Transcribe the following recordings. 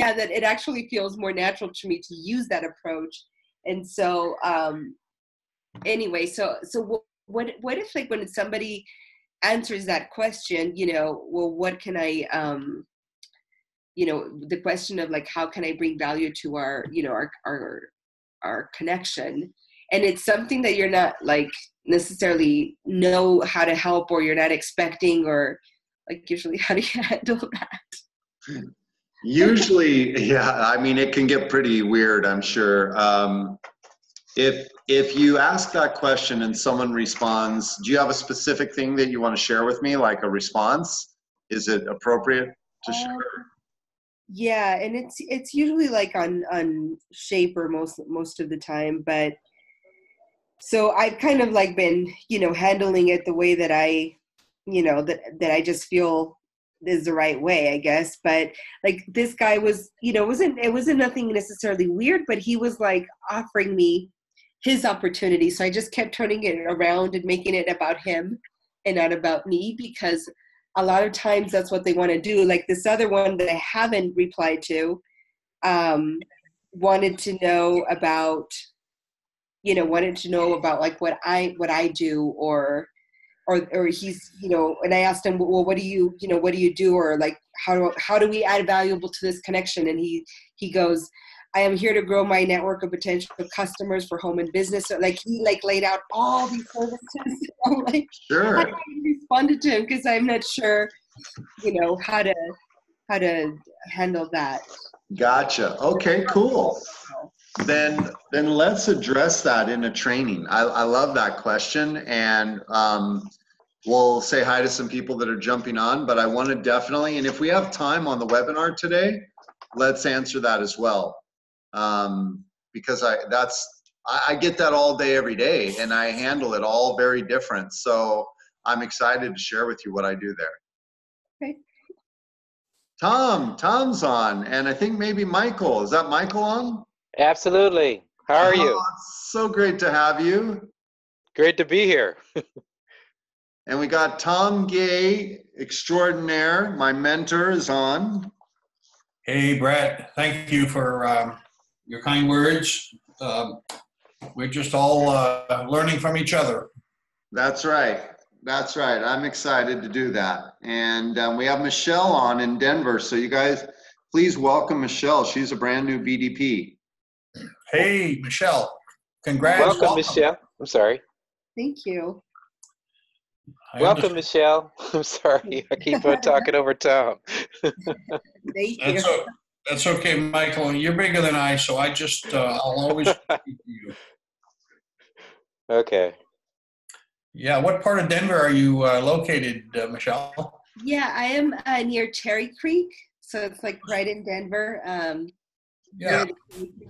yeah, that it actually feels more natural to me to use that approach. And so, anyway, so what if, like, when somebody answers that question, well, what can I, the question of, like, how can I bring value to our, our connection? And it's something that you're not, like, necessarily know how to help, or you're not expecting, or, like, usually how do you handle that? Usually, yeah, I mean, it can get pretty weird, I'm sure. If you ask that question and someone responds, do you have a specific thing that you want to share with me, like a response? Is it appropriate to share? Yeah, and it's usually like on Shaper most of the time, but so I've kind of, like, been, handling it the way that I, that I just feel is the right way, I guess. But, like, this guy was, it wasn't nothing necessarily weird, but he was, like, offering me his opportunity. So I just kept turning it around and making it about him and not about me, because a lot of times that's what they want to do. Like, this other one that I haven't replied to, wanted to know about, like, what I do, or he's, and I asked him, well, what do you do? Or, like, how do we add valuable to this connection? And he goes, I am here to grow my network of potential customers for home and business. So, like, he, like, laid out all these services. I'm like, Sure. I haven't responded to him because I'm not sure, how to handle that. Gotcha. Okay, cool. Then let's address that in a training. I love that question, and we'll say hi to some people that are jumping on, but I want to definitely, and if we have time on the webinar today, let's answer that as well. Because I get that all day, every day, and I handle it all very different. So I'm excited to share with you what I do there. Okay. Tom's on, and I think maybe Michael. Is that Michael on? Absolutely. How are you? It's so great to have you. Great to be here. And we got Tom Gay extraordinaire. My mentor is on. Hey, Brett. Thank you for your kind words. We're just all learning from each other. That's right. That's right. I'm excited to do that. And we have Michelle on in Denver. So you guys, please welcome Michelle. She's a brand new BDP. Hey, Michelle. Congrats. Welcome, Michelle. I'm sorry. Thank you. Welcome, Michelle. I'm sorry. I keep on talking over Tom. Thank you. That's okay, Michael. You're bigger than I, so I just, I'll always keep you. Okay. Yeah, what part of Denver are you located, Michelle? Yeah, I am near Cherry Creek, so it's, like, right in Denver. Yeah.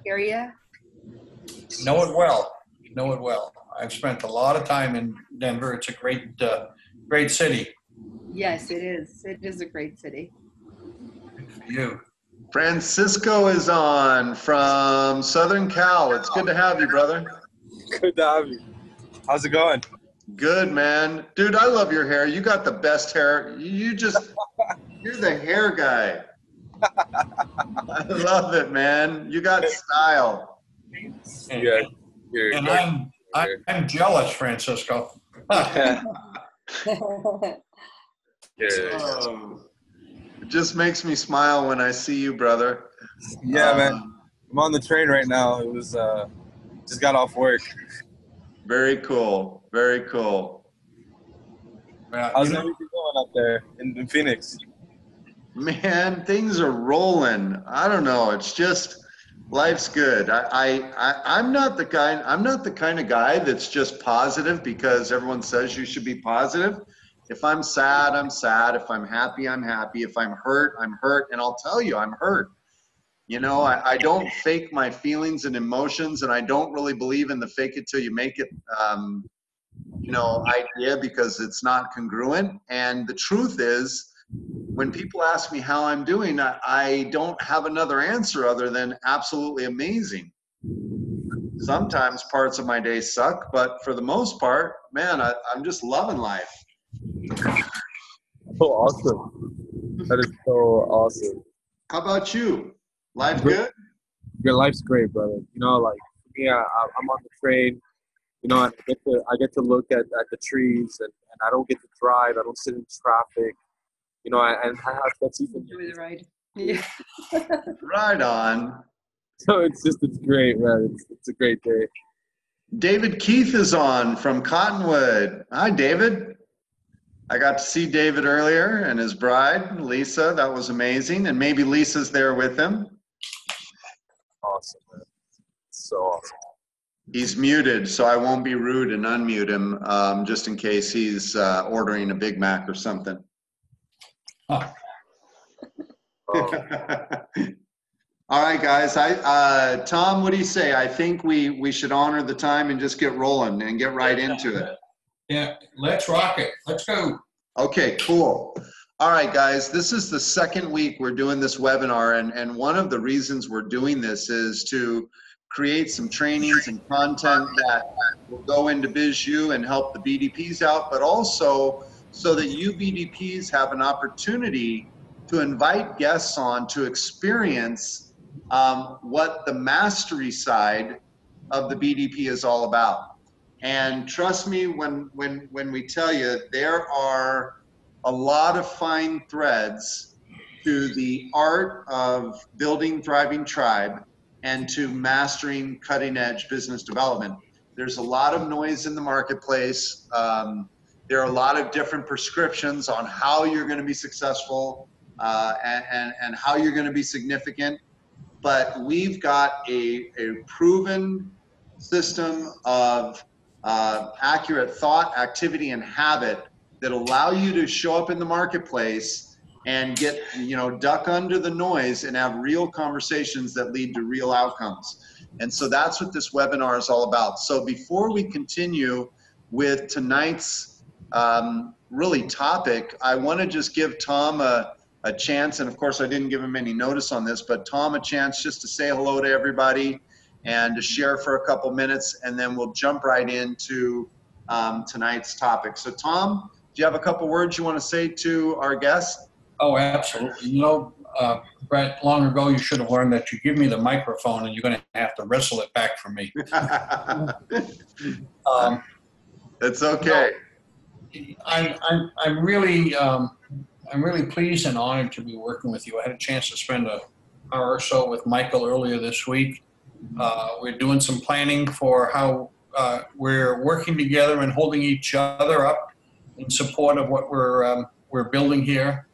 Area. Know it well. Know it well. I've spent a lot of time in Denver. It's a great city. Yes, it is. It is a great city. Good for you. Francisco is on from Southern Cal. It's good to have you, brother. Good to have you. How's it going? Good, man. Dude, I love your hair. You got the best hair. You're the hair guy. I love it, man. You got style. Yeah. And I'm jealous, Francisco. Yeah. It just makes me smile when I see you, brother. Yeah, man. I'm on the train right now. It was just got off work. Very cool. Very cool. How's everything going up there in Phoenix? Man, things are rolling. I don't know. It's just life's good. I'm not the kind of guy that's just positive because everyone says you should be positive. If I'm sad, I'm sad. If I'm happy, I'm happy. If I'm hurt, I'm hurt. And I'll tell you, I'm hurt. I don't fake my feelings and emotions, and I don't really believe in the fake it till you make it, idea, because it's not congruent. And the truth is, when people ask me how I'm doing, I don't have another answer other than absolutely amazing. Sometimes parts of my day suck, but for the most part, man, I'm just loving life. Oh, awesome. That is so awesome. How about you? Life good? Your life's great, brother. You know, like yeah, I'm on the train. You know, and I get to look at the trees, and I don't get to drive. I don't sit in traffic. You know, and that's even Enjoy the ride. Yeah. Right on. so it's great, man. It's a great day. David Keith is on from Cottonwood. Hi, David. I got to see David earlier and his bride, Lisa. That was amazing. And maybe Lisa's there with him. Awesome, man. So awesome. He's muted, so I won't be rude and unmute him just in case he's ordering a Big Mac or something. Oh, All right, guys. Tom, what do you say? I think we should honor the time and just get rolling and get right into it. yeah, let's rock it. Let's go. Okay, cool. All right, guys. This is the second week we're doing this webinar, and one of the reasons we're doing this is to create some trainings and content that will go into BizU and help the BDPs out, but also so that you BDPs have an opportunity to invite guests on to experience what the mastery side of the BDP is all about. And trust me when we tell you, there are a lot of fine threads to the art of building thriving tribe and to mastering cutting edge business development. There's a lot of noise in the marketplace. There are a lot of different prescriptions on how you're going to be successful and how you're going to be significant. But we've got a proven system of accurate thought, activity, and habit that allow you to show up in the marketplace and get, duck under the noise and have real conversations that lead to real outcomes. And so that's what this webinar is all about. So before we continue with tonight's really topic, I want to just give Tom a chance, and of course I didn't give him any notice on this, but Tom a chance just to say hello to everybody and to share for a couple minutes, and then we'll jump right into tonight's topic. So Tom, do you have a couple words you want to say to our guests? Oh, absolutely. Brett, long ago you should have learned that you give me the microphone and you're going to have to wrestle it back from me. It's okay. I'm really pleased and honored to be working with you. I had a chance to spend an hour or so with Michael earlier this week. We're doing some planning for how we're working together and holding each other up in support of what we're building here.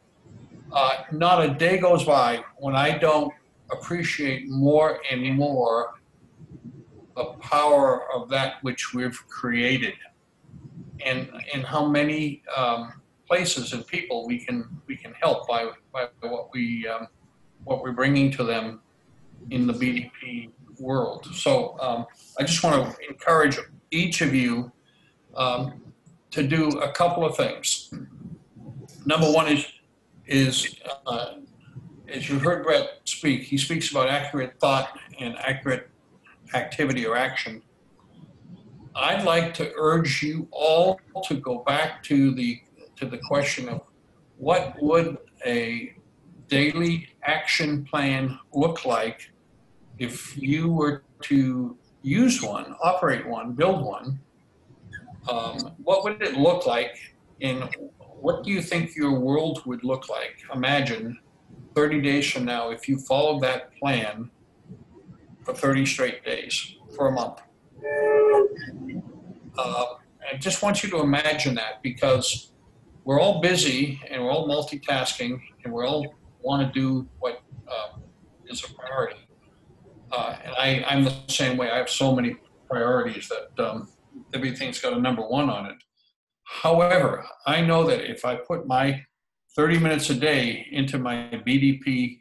Not a day goes by when I don't appreciate more and more the power of that which we've created, and how many places and people we can help by what we're bringing to them in the BDP world. So I just want to encourage each of you to do a couple of things. Number one is as you heard Brett speak, he speaks about accurate thought and accurate activity or action. I'd like to urge you all to go back to the question of what would a daily action plan look like if you were to use one, operate one, build one. What would it look like, and what do you think your world would look like? Imagine 30 days from now if you followed that plan for 30 straight days for a month. I just want you to imagine that, because we're all busy and we're all multitasking and we all want to do what is a priority. And I'm the same way. I have so many priorities that everything's got a number one on it. However, I know that if I put my 30 minutes a day into my BDP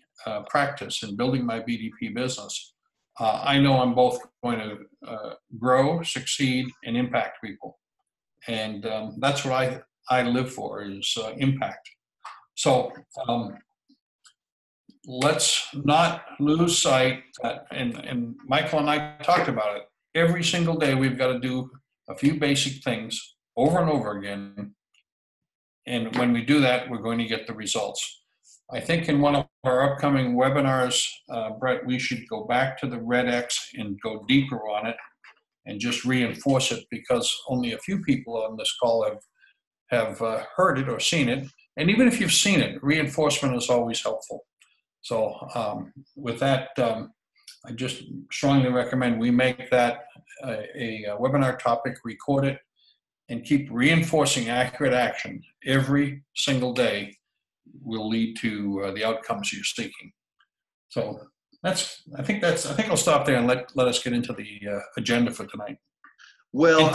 practice and building my BDP business, I know I'm both going to grow, succeed, and impact people. And that's what I live for, is impact. So let's not lose sight that, and Michael and I talked about it, every single day we've got to do a few basic things over and over again. And when we do that, we're going to get the results. I think in one of our upcoming webinars, Brett, we should go back to the Red X and go deeper on it and just reinforce it, because only a few people on this call have heard it or seen it. And even if you've seen it, reinforcement is always helpful. So with that, I just strongly recommend we make that a webinar topic, record it, and keep reinforcing accurate action every single day will lead to the outcomes you're seeking. So I think I'll stop there and let us get into the agenda for tonight. Well,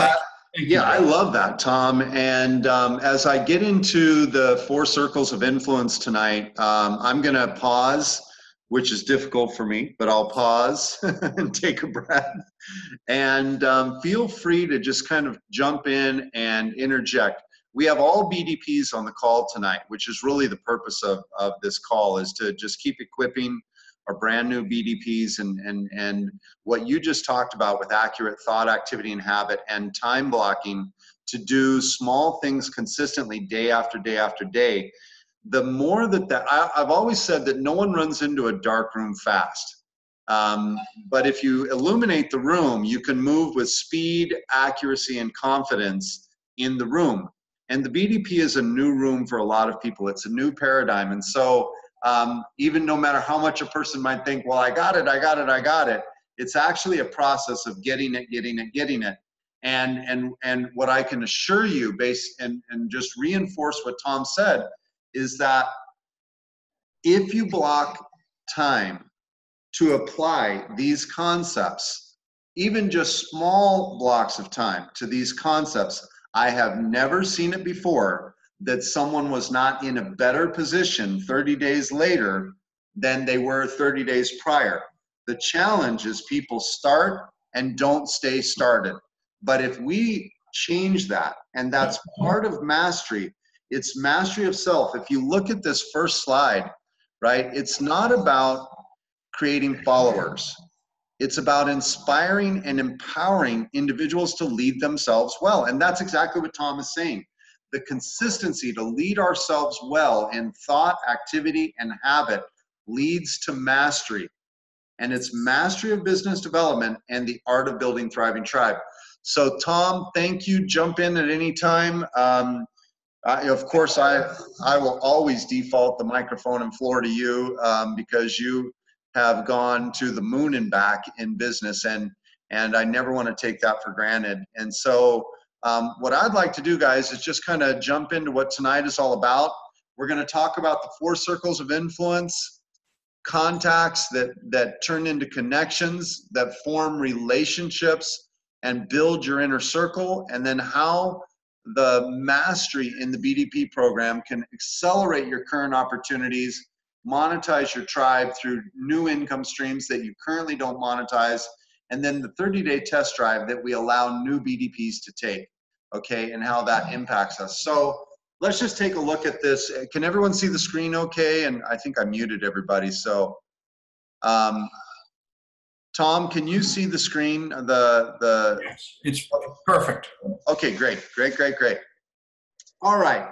Thank you, I love that, Tom. And as I get into the 4 circles of influence tonight, I'm going to pause, which is difficult for me, but I'll pause and take a breath. And feel free to just kind of jump in and interject. We have all BDPs on the call tonight, which is really the purpose of this call, is to just keep equipping our brand new BDPs and what you just talked about with accurate thought, activity, and habit, and time blocking to do small things consistently day after day after day. The more I've always said that no one runs into a dark room fast. But if you illuminate the room, you can move with speed, accuracy, and confidence in the room. And the BDP is a new room for a lot of people. It's a new paradigm. And so even no matter how much a person might think, well, I got it, it's actually a process of getting it. And what I can assure you, and just reinforce what Tom said, is that if you block time to apply these concepts, even just small blocks of time to these concepts, I have never seen it before that someone was not in a better position 30 days later than they were 30 days prior. The challenge is people start and don't stay started. But if we change that, and that's part of mastery, it's mastery of self. If you look at this first slide, right, it's not about creating followers. It's about inspiring and empowering individuals to lead themselves well. And that's exactly what Tom is saying. The consistency to lead ourselves well in thought, activity, and habit leads to mastery. And it's mastery of business development and the art of building thriving tribe. So Tom, thank you. Jump in at any time. Of course, I will always default the microphone and floor to you because you have gone to the moon and back in business, and I never want to take that for granted. And so what I'd like to do, guys, is just kind of jump into what tonight is all about. We're going to talk about the 4 circles of influence, contacts that turn into connections, that form relationships and build your inner circle, and then how the mastery in the BDP program can accelerate your current opportunities, monetize your tribe through new income streams that you currently don't monetize, and then the 30-day test drive that we allow new BDPs to take, okay, and how that impacts us. So let's just take a look at this. Can everyone see the screen okay? And I think I muted everybody. So Tom, can you see the screen? Yes, it's perfect. Okay, great. All right.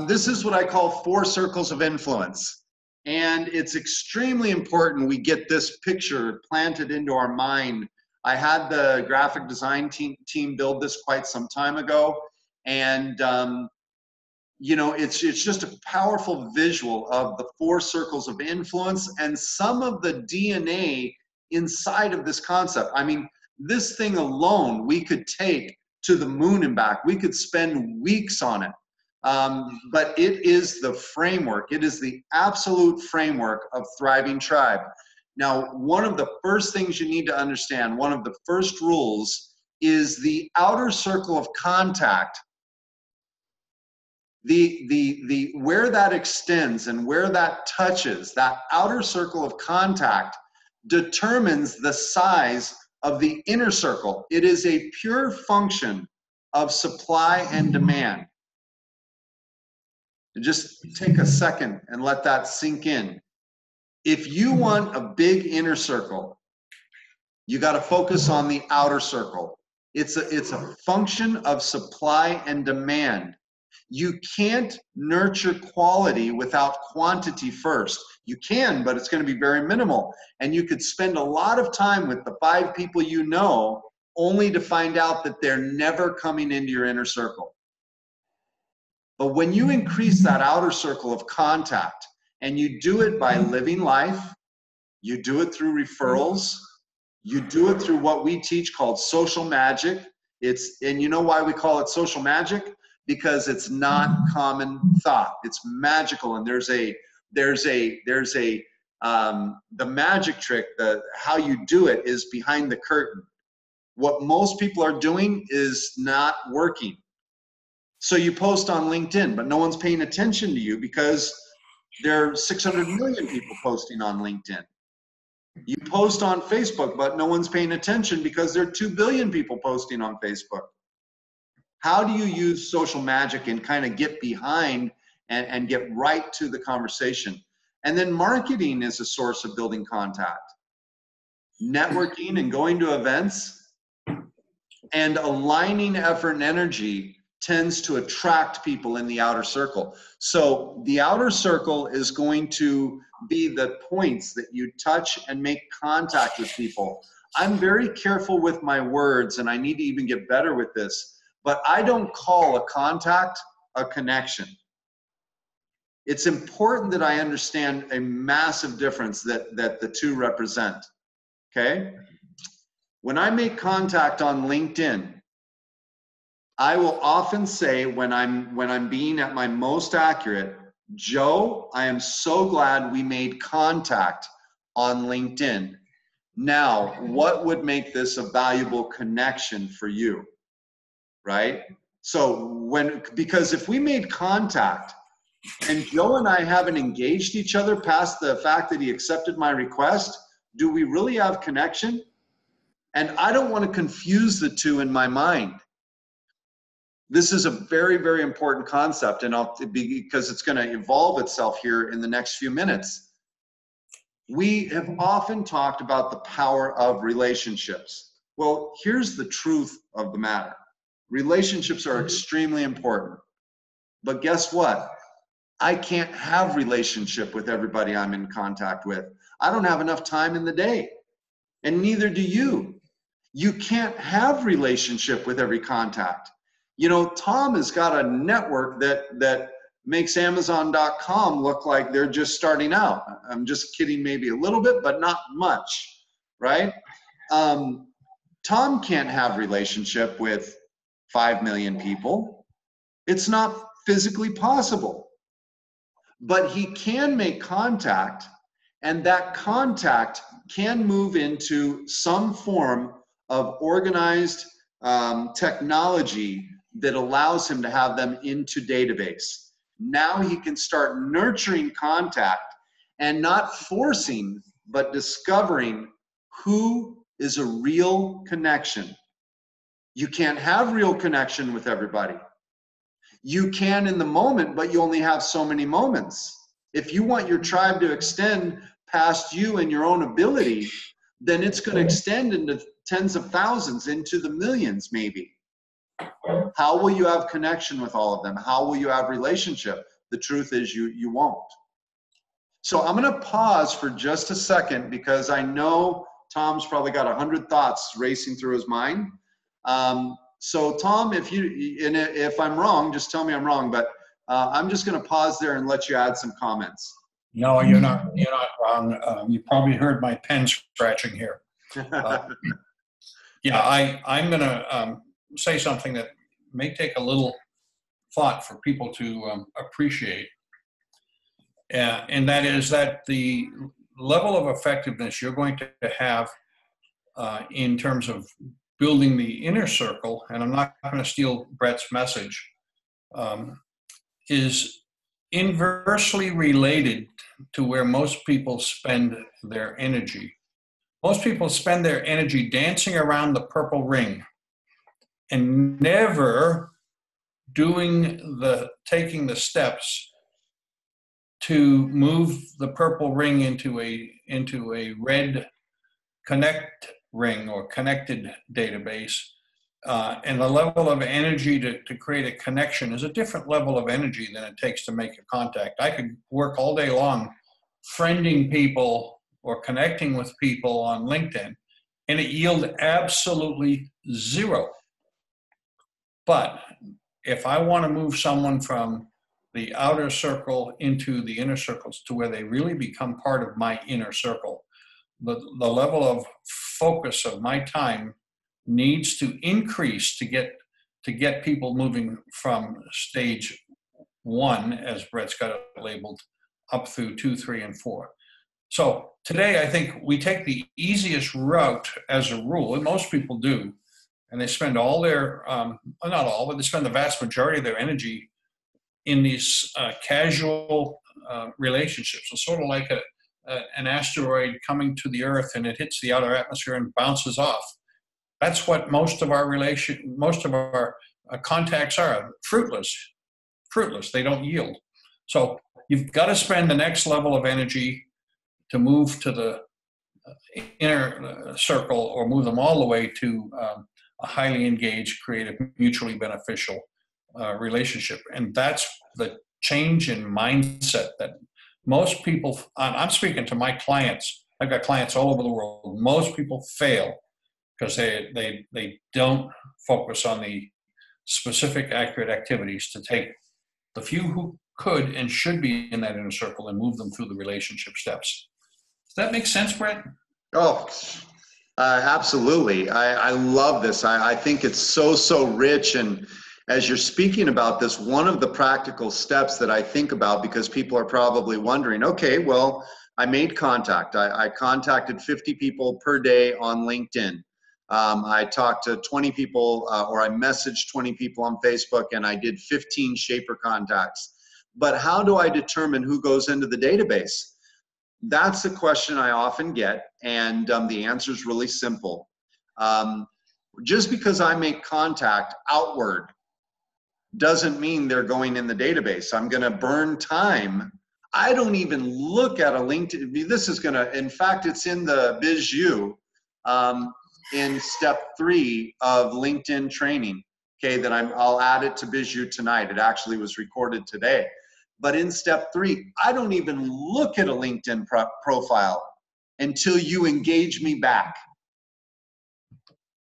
This is what I call 4 circles of influence. And it's extremely important we get this picture planted into our mind. I had the graphic design team build this quite some time ago. And, you know, it's just a powerful visual of the 4 circles of influence and some of the DNA inside of this concept. I mean, this thing alone, we could take to the moon and back. We could spend weeks on it. But it is the framework. It is the absolute framework of Thriving Tribe. Now, one of the first things you need to understand, one of the first rules, is the outer circle of contact. Where that extends and where that touches, that outer circle of contact determines the size of the inner circle. It is a pure function of supply and demand. Just take a second and let that sink in. If you want a big inner circle, you got to focus on the outer circle. It's a function of supply and demand. You can't nurture quality without quantity first. You can, but it's going to be very minimal. And you could spend a lot of time with the 5 people you know, only to find out that they're never coming into your inner circle. But when you increase that outer circle of contact, and you do it by living life, you do it through referrals, you do it through what we teach called social magic. And you know why we call it social magic? Because it's not common thought. It's magical, and the magic trick, how you do it is behind the curtain. What most people are doing is not working. So you post on LinkedIn, but no one's paying attention to you because there are 600 million people posting on LinkedIn. You post on Facebook, but no one's paying attention because there are 2 billion people posting on Facebook. How do you use social magic and kind of get behind and get right to the conversation? And then marketing is a source of building contact. Networking and going to events and aligning effort and energy tends to attract people in the outer circle. So the outer circle is going to be the points that you touch and make contact with people. I'm very careful with my words, and I need to even get better with this, but I don't call a contact a connection. It's important that I understand a massive difference that the two represent, okay? When I make contact on LinkedIn, I will often say when I'm being at my most accurate, Joe, I am so glad we made contact on LinkedIn. Now, what would make this a valuable connection for you, right? So because if we made contact and Joe and I haven't engaged each other past the fact that he accepted my request, do we really have connection? And I don't want to confuse the two in my mind. This is a very, very important concept, and because it's going to evolve itself here in the next few minutes. We have often talked about the power of relationships. Well, here's the truth of the matter. Relationships are extremely important. But guess what? I can't have relationship with everybody I'm in contact with. I don't have enough time in the day, and neither do you. You can't have relationship with every contact. You know, Tom has got a network that makes Amazon.com look like they're just starting out. I'm just kidding maybe a little bit, but not much, right? Tom can't have relationship with 5 million people. It's not physically possible. But he can make contact, and that contact can move into some form of organized technology that allows him to have them into database. Now he can start nurturing contact and not forcing, but discovering who is a real connection. You can't have real connection with everybody. You can in the moment, but you only have so many moments. If you want your tribe to extend past you and your own ability, then it's going to extend into tens of thousands, into the millions maybe. How will you have connection with all of them? How will you have relationship? The truth is you won't. So I'm going to pause for just a second because I know Tom's probably got 100 thoughts racing through his mind. So Tom, if I'm wrong, just tell me I'm wrong, but I'm just going to pause there and let you add some comments. No, you're not wrong. You probably heard my pen scratching here. Yeah, I'm going to say something that may take a little thought for people to appreciate. And that is that the level of effectiveness you're going to have in terms of building the inner circle, and I'm not going to steal Brett's message, is inversely related to where most people spend their energy. Most people spend their energy dancing around the purple ring and never taking the steps to move the purple ring into a red connect ring or connected database And the level of energy to create a connection is a different level of energy than it takes to make a contact. I could work all day long friending people or connecting with people on LinkedIn, and it yield absolutely zero. But if I want to move someone from the outer circle into the inner circles to where they really become part of my inner circle, the level of focus of my time needs to increase to get people moving from stage 1, as Brett's got it labeled, up through 2, 3, and 4. So today, I think we take the easiest route as a rule, and most people do, and they spend all their, not all, but they spend the vast majority of their energy in these casual relationships. It's sort of like an asteroid coming to the Earth, and it hits the outer atmosphere and bounces off. That's what most of our contacts are, fruitless. They don't yield. So you've got to spend the next level of energy to move to the inner circle, or move them all the way to a highly engaged, creative, mutually beneficial relationship. And that's the change in mindset that most people, I'm speaking to my clients, I've got clients all over the world, most people fail because they don't focus on the specific, accurate activities to take the few who could and should be in that inner circle and move them through the relationship steps. Does that make sense, Brett? Oh, absolutely. I love this. I think it's so rich. And as you're speaking about this, one of the practical steps that I think about, because people are probably wondering, okay, well, I made contact. I contacted 50 people per day on LinkedIn. I talked to 20 people, or I messaged 20 people on Facebook, and I did 15 Shaper contacts. But how do I determine who goes into the database? That's a question I often get, and the answer is really simple. Just because I make contact outward doesn't mean they're going in the database. I'm going to burn time. I don't even look at a LinkedIn. This is going to, in fact, it's in the BizU in step 3 of LinkedIn training. Okay, that I'll add it to BizU tonight. It actually was recorded today. But in step 3, I don't even look at a LinkedIn profile until you engage me back.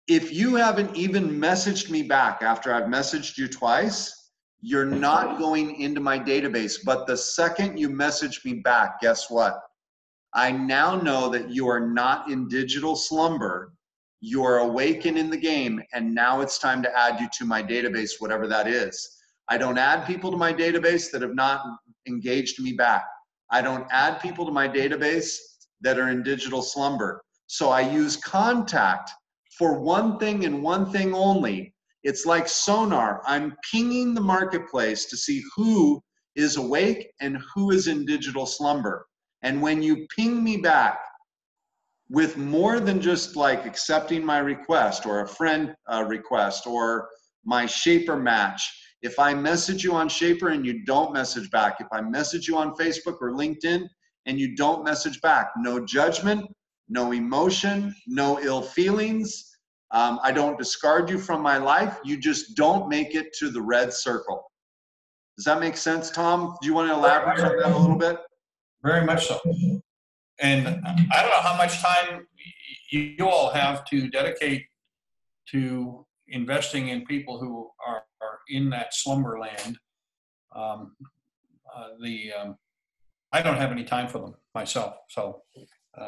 If you haven't even messaged me back after I've messaged you twice, you're not going into my database. But the second you message me back, guess what? I now know that you are not in digital slumber. You are awake and in the game, and now it's time to add you to my database, whatever that is. I don't add people to my database that have not engaged me back. I don't add people to my database that are in digital slumber. So I use contact for one thing and one thing only. It's like sonar. I'm pinging the marketplace to see who is awake and who is in digital slumber. And when you ping me back with more than just like accepting my request or a friend request or my Shaper match, if I message you on Shaper and you don't message back, if I message you on Facebook or LinkedIn and you don't message back, no judgment, no emotion, no ill feelings. I don't discard you from my life. You just don't make it to the red circle. Does that make sense, Tom? Do you want to elaborate on that a little bit? Very much so. And I don't know how much time you all have to dedicate to investing in people who are in that slumber land. I don't have any time for them myself. So,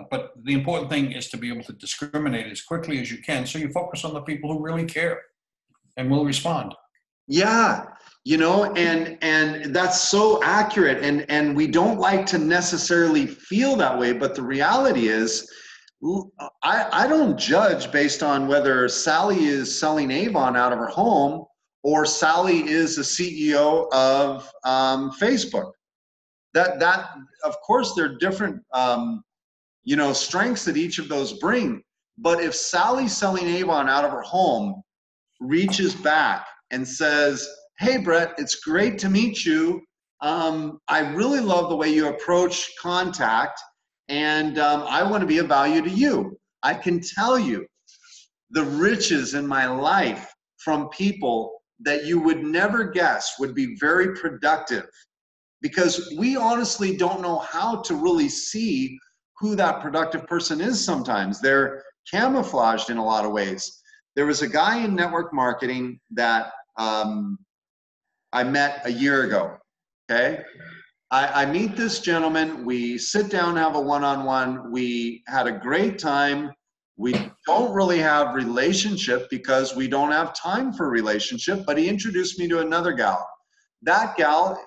but the important thing is to be able to discriminate as quickly as you can, so you focus on the people who really care and will respond. Yeah, you know, and that's so accurate, and we don't like to necessarily feel that way, but the reality is, I don't judge based on whether Sally is selling Avon out of her home or Sally is the CEO of Facebook. That of course there are different you know, strengths that each of those bring. But if Sally selling Avon out of her home reaches back and says, "Hey Brett, it's great to meet you. I really love the way you approach contact, and I want to be of value to you. I can tell you the riches in my life from people that you would never guess would be very productive, because we honestly don't know how to really see who that productive person is sometimes. They're camouflaged in a lot of ways. There was a guy in network marketing that I met a year ago, okay? I meet this gentleman, we sit down, have a one-on-one, we had a great time. We don't really have relationship because we don't have time for relationship, but he introduced me to another gal. That gal,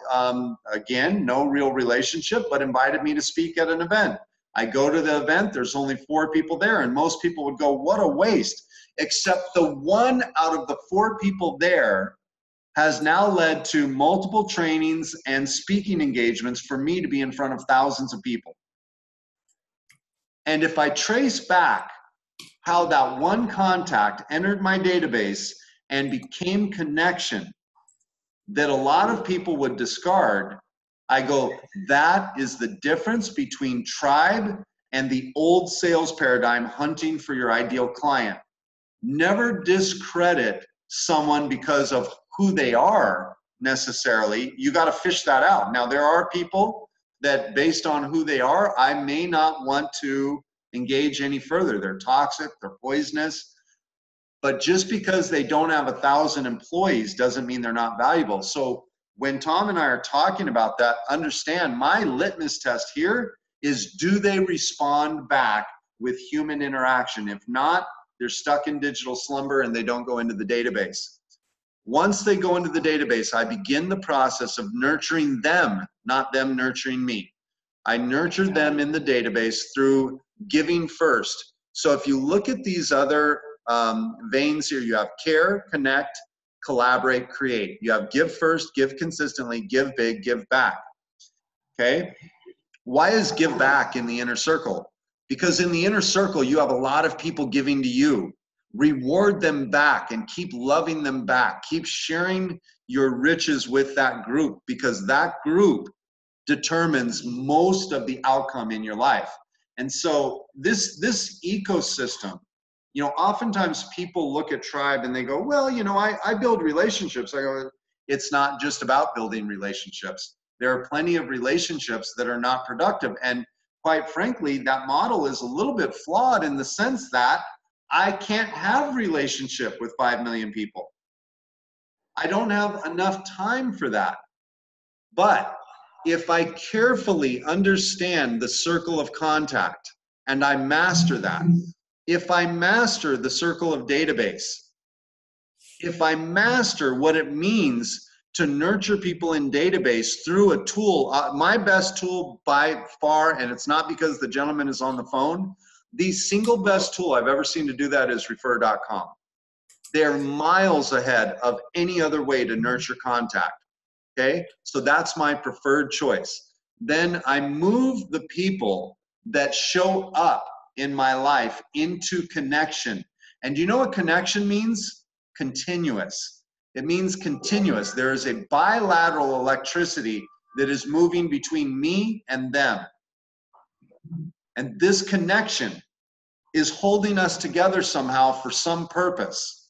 again, no real relationship, but invited me to speak at an event. I go to the event, there's only 4 people there, and most people would go, what a waste, except the one out of the 4 people there has now led to multiple trainings and speaking engagements for me to be in front of thousands of people. And if I trace back how that one contact entered my database and became connection that a lot of people would discard, I go, that is the difference between tribe and the old sales paradigm, hunting for your ideal client. Never discredit someone because of who they are necessarily. You got to fish that out. Now, there are people that based on who they are, I may not want to engage any further. They're toxic, they're poisonous, but just because they don't have 1,000 employees doesn't mean they're not valuable. So when Tom and I are talking about that, understand my litmus test here is, do they respond back with human interaction? If not, they're stuck in digital slumber and they don't go into the database. Once they go into the database, I begin the process of nurturing them, not them nurturing me. I nurture them in the database through giving first. So if you look at these other veins here, you have care, connect, collaborate, create. You have give first, give consistently, give big, give back. Okay? Why is give back in the inner circle? Because in the inner circle, you have a lot of people giving to you. Reward them back and keep loving them back. Keep sharing your riches with that group, because that group determines most of the outcome in your life. And so this ecosystem, you know, oftentimes people look at tribe and they go, well, you know, I build relationships. I go, it's not just about building relationships. There are plenty of relationships that are not productive. And quite frankly, that model is a little bit flawed in the sense that I can't have relationship with 5 million people. I don't have enough time for that. But if I carefully understand the circle of contact and I master that, if I master the circle of database, if I master what it means to nurture people in database through a tool, my best tool by far, and it's not because the gentleman is on the phone, the single best tool I've ever seen to do that is refer.com. They're miles ahead of any other way to nurture contact. Okay, so that's my preferred choice. Then I move the people that show up in my life into connection. And do you know what connection means? Continuous. It means continuous. There is a bilateral electricity that is moving between me and them. And this connection is holding us together somehow for some purpose.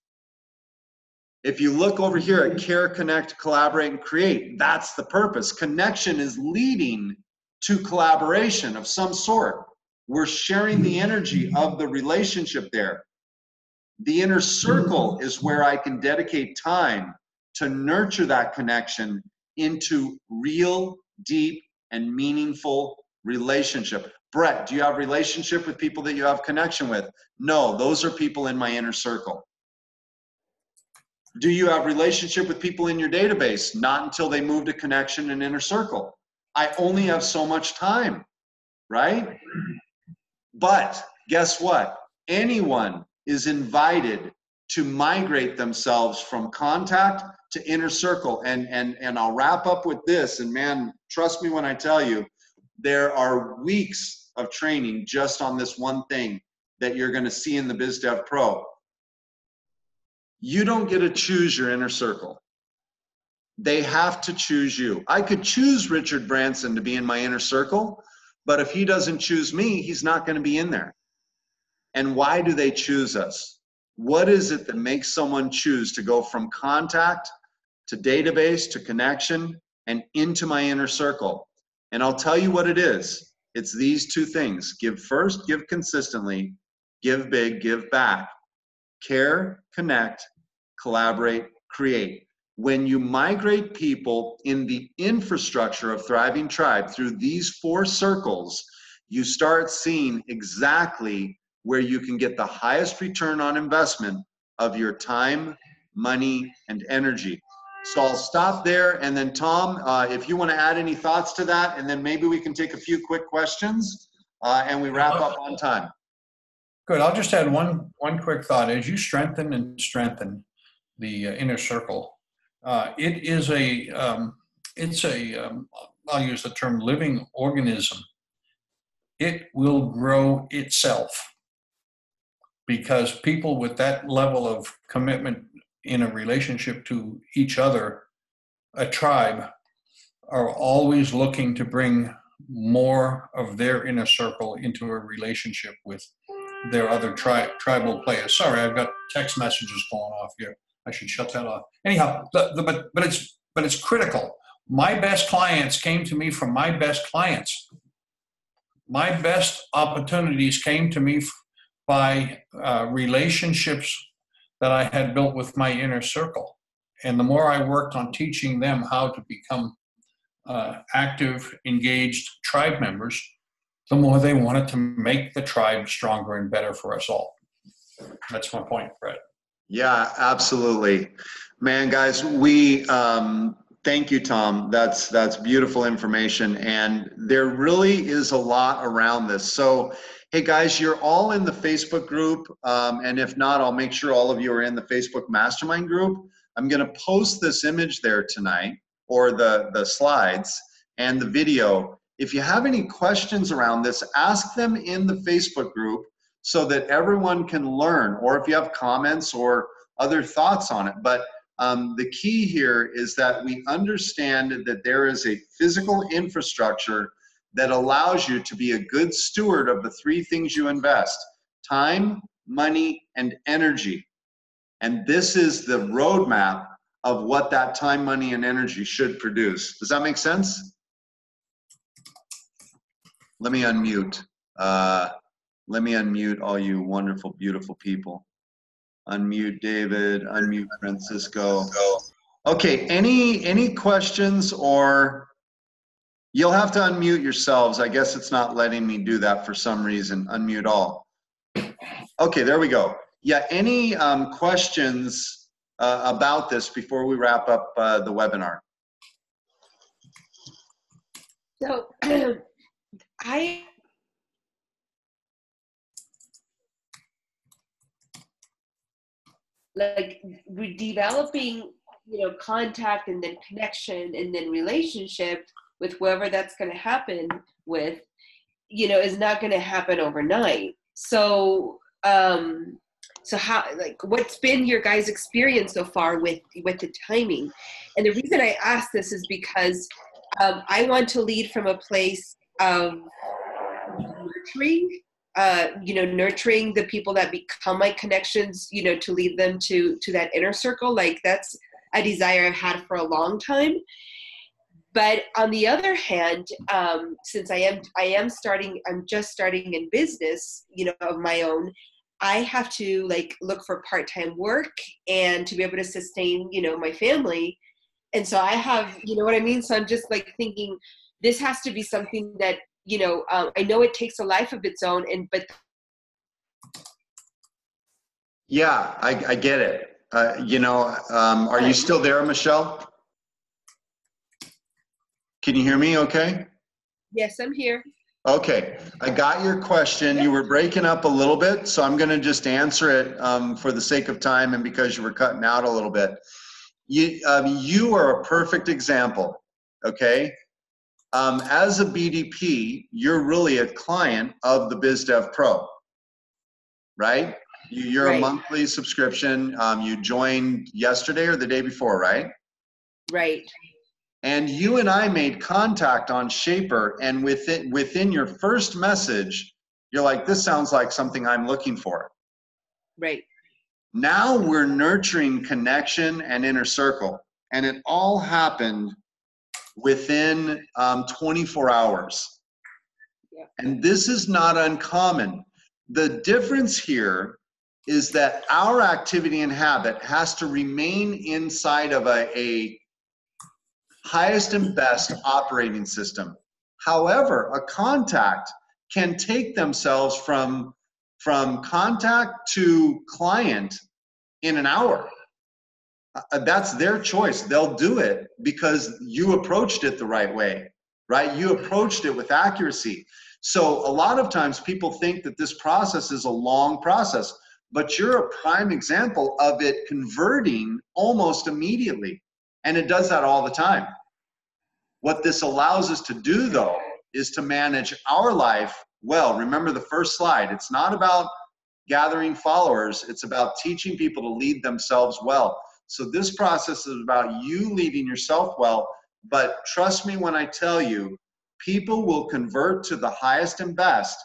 If you look over here at care, connect, collaborate, and create, that's the purpose. Connection is leading to collaboration of some sort. We're sharing the energy of the relationship there. The inner circle is where I can dedicate time to nurture that connection into real, deep, and meaningful relationship. Brett, do you have relationship with people that you have connection with? No, those are people in my inner circle. Do you have relationship with people in your database? Not until they move to connection and inner circle. I only have so much time, right? But guess what? Anyone is invited to migrate themselves from contact to inner circle. And I'll wrap up with this. And man, trust me when I tell you, there are weeks of training just on this one thing that you're going to see in the BizDev Pro. You don't get to choose your inner circle. They have to choose you. I could choose Richard Branson to be in my inner circle, but if he doesn't choose me, he's not going to be in there. And why do they choose us? What is it that makes someone choose to go from contact to database to connection and into my inner circle? And I'll tell you what it is. It's these two things. Give first, give consistently, give big, give back. Care, connect, collaborate, create. When you migrate people in the infrastructure of Thriving Tribe through these 4 circles, you start seeing exactly where you can get the highest return on investment of your time, money, and energy. So I'll stop there, and then Tom, if you want to add any thoughts to that, and then maybe we can take a few quick questions, and we wrap up on time. Good. I'll just add one quick thought. As you strengthen and strengthen the inner circle, it is I'll use the term living organism. It will grow itself, because people with that level of commitment in a relationship to each other, a tribe, are always looking to bring more of their inner circle into a relationship with their other tribal players. Sorry, I've got text messages going off here. I should shut that off. Anyhow, but it's critical. My best clients came to me from my best clients. My best opportunities came to me by relationships that I had built with my inner circle. And the more I worked on teaching them how to become active, engaged tribe members, the more they wanted to make the tribe stronger and better for us all. That's my point, Fred. Yeah, absolutely. Man, guys, we thank you, Tom. That's beautiful information. And there really is a lot around this. So, hey guys, you're all in the Facebook group. And if not, I'll make sure all of you are in the Facebook mastermind group. I'm going to post this image there tonight, or the slides and the video. If you have any questions around this, ask them in the Facebook group so that everyone can learn, or if you have comments or other thoughts on it. But the key here is that we understand that there is a physical infrastructure that allows you to be a good steward of the 3 things you invest: time, money, and energy. And this is the roadmap of what that time, money, and energy should produce. Does that make sense? Let me unmute. Let me unmute all you wonderful, beautiful people. Unmute David, unmute Francisco. Okay, any questions, or you'll have to unmute yourselves. I guess it's not letting me do that for some reason. Unmute all. Okay, there we go. Yeah, any questions about this before we wrap up the webinar? So we're developing, contact and then connection and then relationship with whoever that's going to happen with, is not going to happen overnight. So, so how, what's been your guys' experience so far with the timing? And the reason I ask this is because I want to lead from a place of nurturing, nurturing the people that become my connections, to lead them to that inner circle. Like, that's a desire I've had for a long time. But on the other hand, since I'm just starting in business, of my own, I have to look for part-time work and to be able to sustain, my family. And so I have, what I mean? So I'm just thinking this has to be something that, I know it takes a life of its own, Yeah, I get it. Are you still there, Michelle? Can you hear me okay? Yes, I'm here. Okay, I got your question. You were breaking up a little bit, so I'm going to just answer it for the sake of time and because you were cutting out a little bit. You are a perfect example, okay? As a BDP, you're really a client of the BizDev Pro, right? You're Right. A monthly subscription. You joined yesterday or the day before, right? Right. And you and I made contact on Shaper, and within your first message, you're like, this sounds like something I'm looking for. Right. Now we're nurturing connection and inner circle. And it all happened within 24 hours. Yeah. And this is not uncommon. The difference here is that our activity and habit has to remain inside of a highest and best operating system. However, a contact can take themselves from contact to client in an hour. That's their choice. They'll do it because you approached it the right way, right? You approached it with accuracy. So a lot of times people think that this process is a long process, but you're a prime example of it converting almost immediately. And it does that all the time. What this allows us to do, though, is to manage our life well. Remember the first slide. It's not about gathering followers. It's about teaching people to lead themselves well. So this process is about you leading yourself well. But trust me when I tell you, people will convert to the highest and best.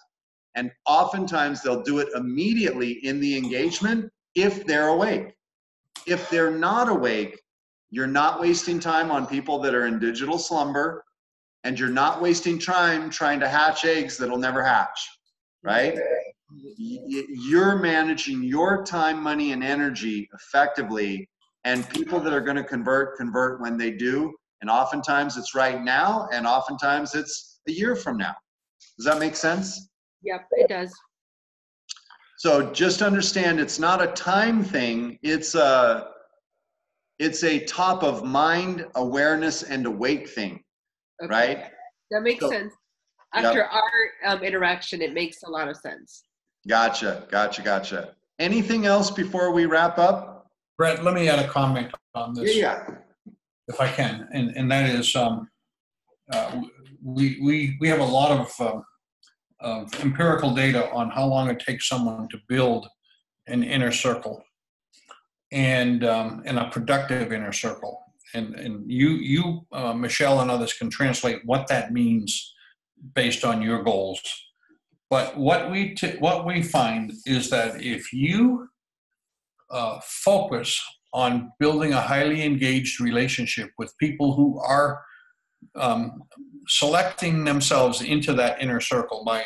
And oftentimes they'll do it immediately in the engagement if they're awake. If they're not awake, you're not wasting time on people that are in digital slumber, and you're not wasting time trying to hatch eggs that'll never hatch, right? You're managing your time, money, and energy effectively, and people that are going to convert when they do. And oftentimes it's right now, and oftentimes it's a year from now. Does that make sense? Yep, it does. So just understand it's not a time thing. It's a top of mind awareness and awake thing, Okay. right? That makes So, sense. After yep. our interaction, it makes a lot of sense. Gotcha. Anything else before we wrap up? Brett, let me add a comment on this, Yeah. if I can, and that is we have a lot of empirical data on how long it takes someone to build an inner circle and a productive inner circle. And you Michelle and others can translate what that means based on your goals. But what we find is that if you focus on building a highly engaged relationship with people who are selecting themselves into that inner circle by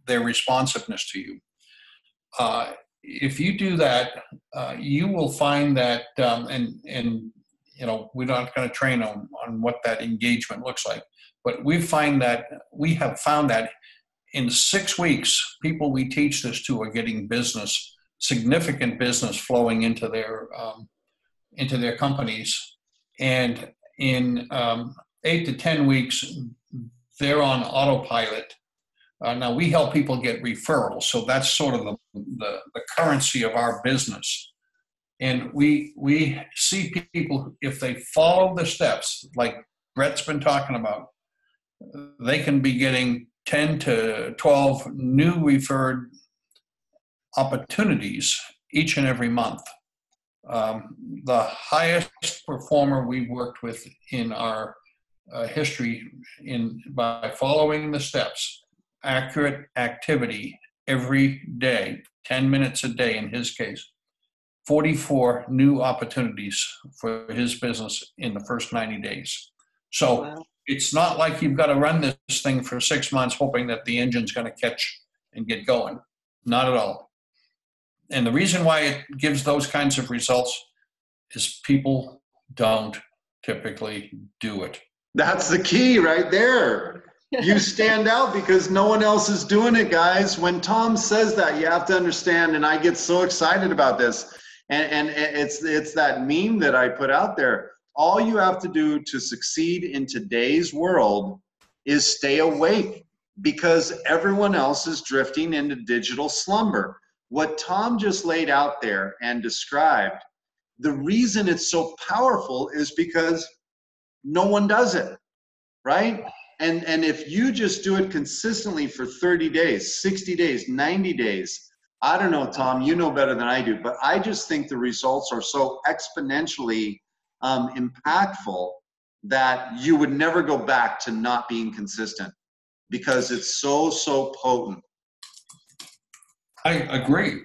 their responsiveness to you, if you do that, you will find that, and you know, we're not going to train on what that engagement looks like, but we have found that in 6 weeks, people we teach this to are getting significant business flowing into their companies, and in 8 to 10 weeks, they're on autopilot. Now we help people get referrals, so that's sort of the currency of our business. And we see people, if they follow the steps like Brett's been talking about, they can be getting 10 to 12 new referred opportunities each and every month. The highest performer we worked with in our history by following the steps, accurate activity every day, 10 minutes a day in his case, 44 new opportunities for his business in the first 90 days. So wow. It's not like you've got to run this thing for 6 months hoping that the engine's going to catch and get going. Not at all. And the reason why it gives those kinds of results is people don't typically do it. That's the key right there. You stand out because no one else is doing it, guys. When Tom says that, you have to understand, and I get so excited about this, and it's that meme that I put out there. All you have to do to succeed in today's world is stay awake, because everyone else is drifting into digital slumber. What Tom just laid out there and described, the reason it's so powerful is because no one does it, right? And if you just do it consistently for 30 days, 60 days, 90 days, I don't know, Tom, you know better than I do, but I just think the results are so exponentially impactful that you would never go back to not being consistent, because it's so potent. I agree.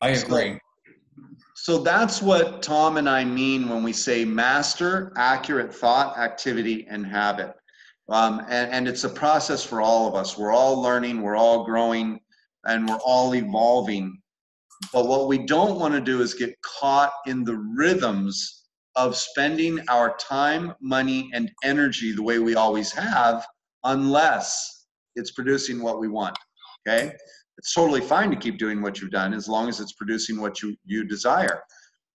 I agree. So that's what Tom and I mean when we say master accurate thought, activity, and habit. And it's a process for all of us. We're all learning, we're all growing, and we're all evolving. But what we don't want to do is get caught in the rhythms of spending our time, money, and energy the way we always have, unless it's producing what we want, okay? It's totally fine to keep doing what you've done as long as it's producing what you desire.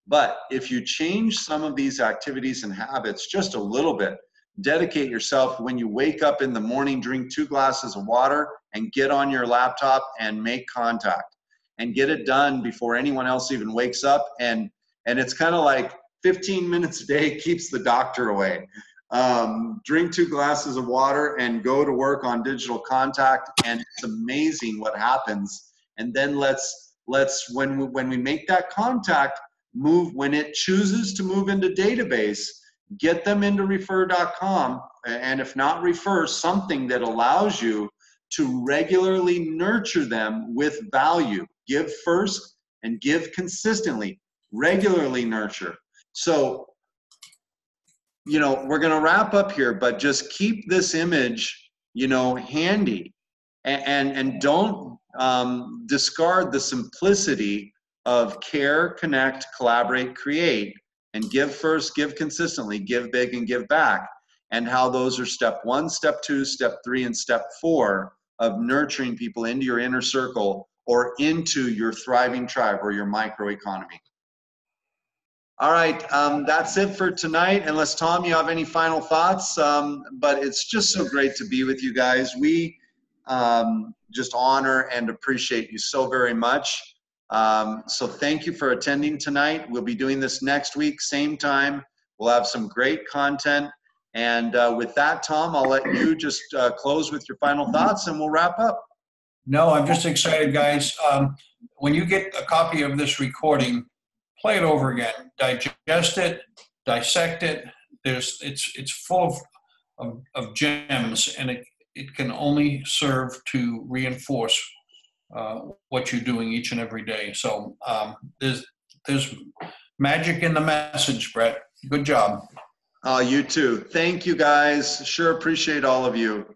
But if you change some of these activities and habits just a little bit, dedicate yourself when you wake up in the morning, drink 2 glasses of water and get on your laptop and make contact and get it done before anyone else even wakes up. And it's kind of like 15 minutes a day keeps the doctor away. Drink 2 glasses of water and go to work on digital contact, and it's amazing what happens. And then let's when we make that contact move, when it chooses to move into database, get them into refer.com, and if not refer, something that allows you to regularly nurture them with value. Give first and give consistently. Regularly nurture. So, we're going to wrap up here, but just keep this image, handy, and don't discard the simplicity of care, connect, collaborate, create, and give first, give consistently, give big, and give back, and how those are step 1, step 2, step 3, and step 4 of nurturing people into your inner circle or into your thriving tribe or your microeconomy. All right, that's it for tonight. Unless, Tom, you have any final thoughts, but it's just so great to be with you guys. We just honor and appreciate you so very much. So thank you for attending tonight. We'll be doing this next week, same time. We'll have some great content. And with that, Tom, I'll let you just close with your final thoughts and we'll wrap up. No, I'm just excited, guys. When you get a copy of this recording, play it over again, digest it, dissect it. It's full of gems, and it can only serve to reinforce what you're doing each and every day. So there's magic in the message, Brett. Good job. You too. Thank you, guys. Sure appreciate all of you.